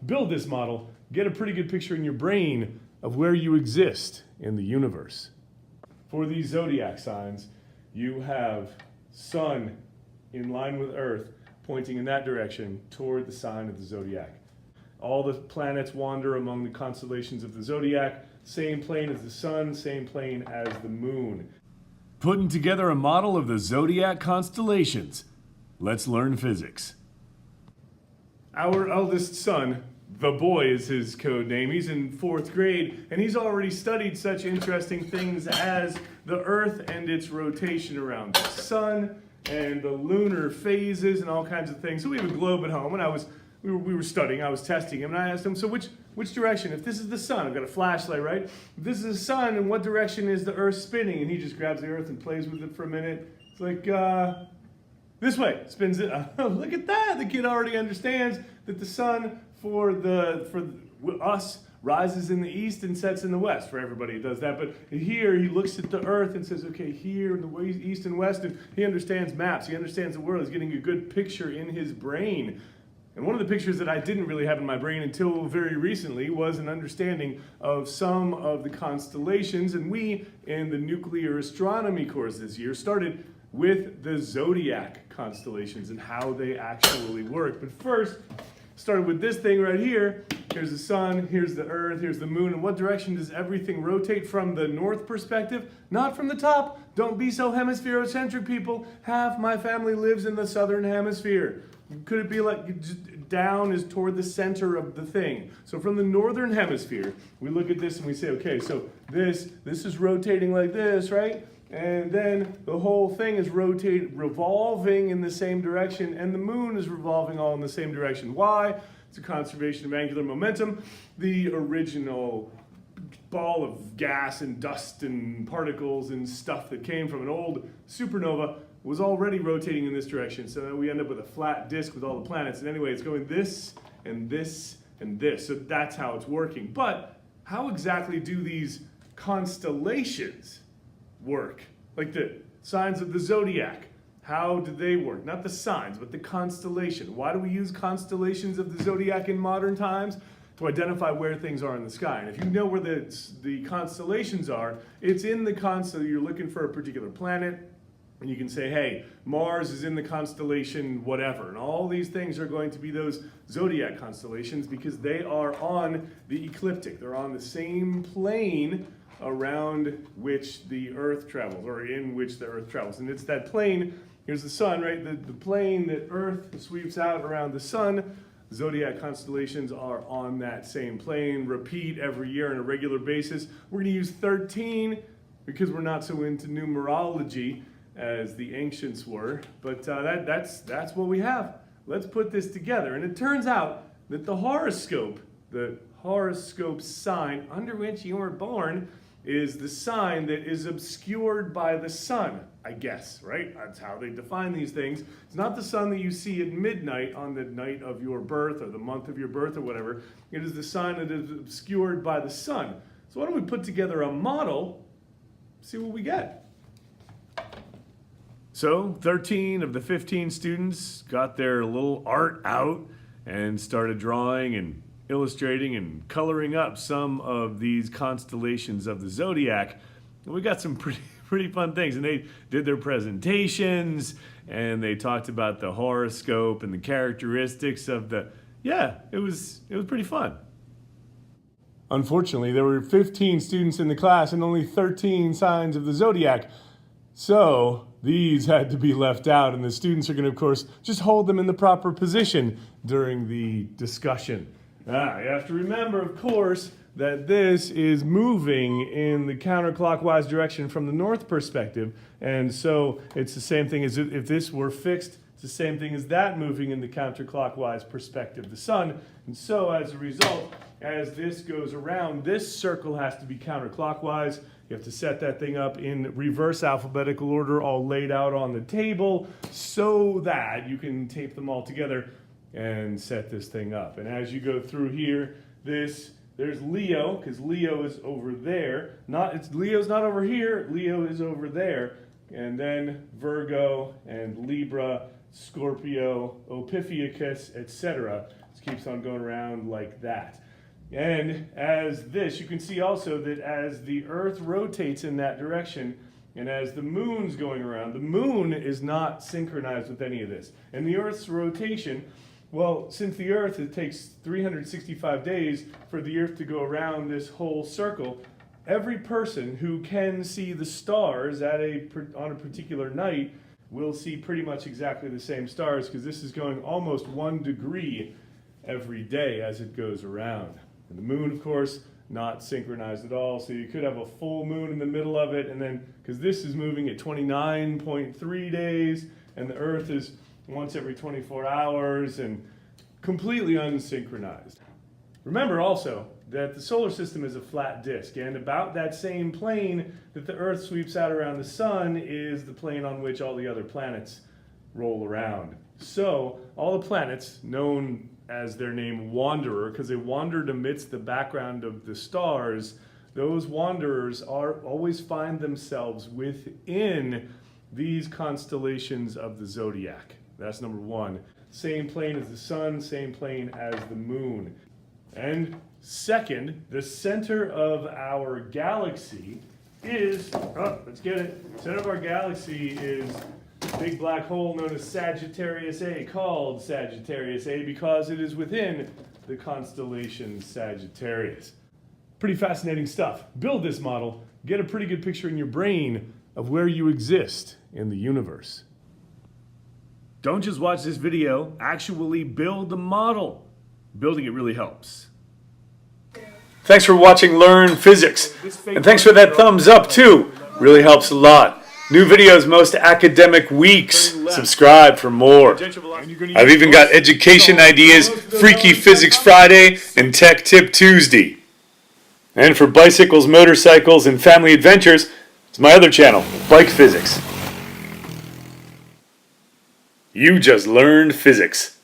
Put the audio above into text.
build this model, get a pretty good picture in your brain of where you exist in the universe. For these zodiac signs, you have Sun in line with Earth, pointing in that direction toward the sign of the zodiac. All the planets wander among the constellations of the zodiac, same plane as the sun, same plane as the moon. Putting together a model of the zodiac constellations. Let's learn physics. Our eldest son, the boy is his code name, he's in 4th grade, and he's already studied such interesting things as the Earth and its rotation around the sun, and the lunar phases and all kinds of things. So we have a globe at home, and we were studying, I was testing him, and I asked him, so which direction? If this is the sun, I've got a flashlight, right? If this is the sun, in what direction is the Earth spinning? And he just grabs the Earth and plays with it for a minute. It's like, this way, spins it. Look at that, the kid already understands that the sun for us rises in the east and sets in the west. For everybody he does that, but here he looks at the Earth and says, okay, here in the east and west, and he understands maps, he understands the world, he's getting a good picture in his brain. And one of the pictures that I didn't really have in my brain until very recently was an understanding of some of the constellations, and we, in the nuclear astronomy course this year, started with the Zodiac constellations and how they actually work. But first, started with this thing right here. Here's the sun, here's the Earth, here's the moon. In what direction does everything rotate from the north perspective? Not from the top. Don't be so hemispherocentric, people. Half my family lives in the southern hemisphere. Could it be like down is toward the center of the thing? So from the northern hemisphere, we look at this and we say, okay, so this is rotating like this, right? And then the whole thing is revolving in the same direction, and the moon is revolving all in the same direction. Why? It's a conservation of angular momentum. The original ball of gas and dust and particles and stuff that came from an old supernova was already rotating in this direction, so we end up with a flat disk with all the planets. And anyway, it's going this and this and this, so that's how it's working. But how exactly do these constellations work? Like the signs of the zodiac, how do they work? Not the signs, but the constellation. Why do we use constellations of the zodiac in modern times? To identify where things are in the sky. And if you know where the constellations are, it's in the constellation. You're looking for a particular planet, and you can say, hey, Mars is in the constellation whatever. And all these things are going to be those zodiac constellations because they are on the ecliptic. They're on the same plane around which the Earth travels, or in which the Earth travels. And it's that plane, here's the sun, right? The plane that Earth sweeps out around the sun. Zodiac constellations are on that same plane, repeat every year on a regular basis. We're going to use 13 because we're not so into numerology as the ancients were, but that's what we have. Let's put this together. And it turns out that the horoscope sign under which you were born is the sign that is obscured by the sun, I guess, right? That's how they define these things. It's not the sun that you see at midnight on the night of your birth or the month of your birth or whatever. It is the sign that is obscured by the sun. So why don't we put together a model, see what we get. So 13 of the 15 students got their little art out and started drawing and illustrating and coloring up some of these constellations of the zodiac. And we got some pretty fun things. And they did their presentations and they talked about the horoscope and the characteristics of the, it was pretty fun. Unfortunately, there were 15 students in the class and only 13 signs of the zodiac. So these had to be left out, and the students are going to, of course, just hold them in the proper position during the discussion. You have to remember, of course, that this is moving in the counterclockwise direction from the north perspective, and so it's the same thing as if this were fixed. It's the same thing as that moving in the counterclockwise perspective, the sun. And so as a result, as this goes around, this circle has to be counterclockwise. You have to set that thing up in reverse alphabetical order, all laid out on the table, so that you can tape them all together and set this thing up. And as you go through here, there's Leo, because Leo is over there. Leo's not over here, Leo is over there. And then Virgo and Libra, Scorpio, Ophiuchus, etc. It keeps on going around like that. And as this, you can see also that as the Earth rotates in that direction, and as the moon's going around, the moon is not synchronized with any of this. And the Earth's rotation, well, since the Earth, it takes 365 days for the Earth to go around this whole circle, every person who can see the stars on a particular night will see pretty much exactly the same stars, because this is going almost 1 degree every day as it goes around. And the moon, of course, not synchronized at all, so you could have a full moon in the middle of it, and then, because this is moving at 29.3 days, and the Earth is once every 24 hours, and completely unsynchronized. Remember also that the solar system is a flat disk, and about that same plane that the Earth sweeps out around the sun is the plane on which all the other planets roll around. So all the planets, known as their name wanderer, because they wandered amidst the background of the stars, those wanderers always find themselves within these constellations of the Zodiac. That's number one. Same plane as the sun, same plane as the moon. And second, the center of our galaxy is, let's get it, the center of our galaxy is a big black hole known as Sagittarius A, called Sagittarius A because it is within the constellation Sagittarius. Pretty fascinating stuff. Build this model, get a pretty good picture in your brain of where you exist in the universe. Don't just watch this video, actually build the model. Building it really helps. Thanks for watching Learn Physics. And thanks for that thumbs up too. Really helps a lot. New videos most academic weeks. Subscribe for more. I've even got education ideas, Freaky Physics Friday, and Tech Tip Tuesday. And for bicycles, motorcycles, and family adventures, it's my other channel, Bike Physics. You just learned physics.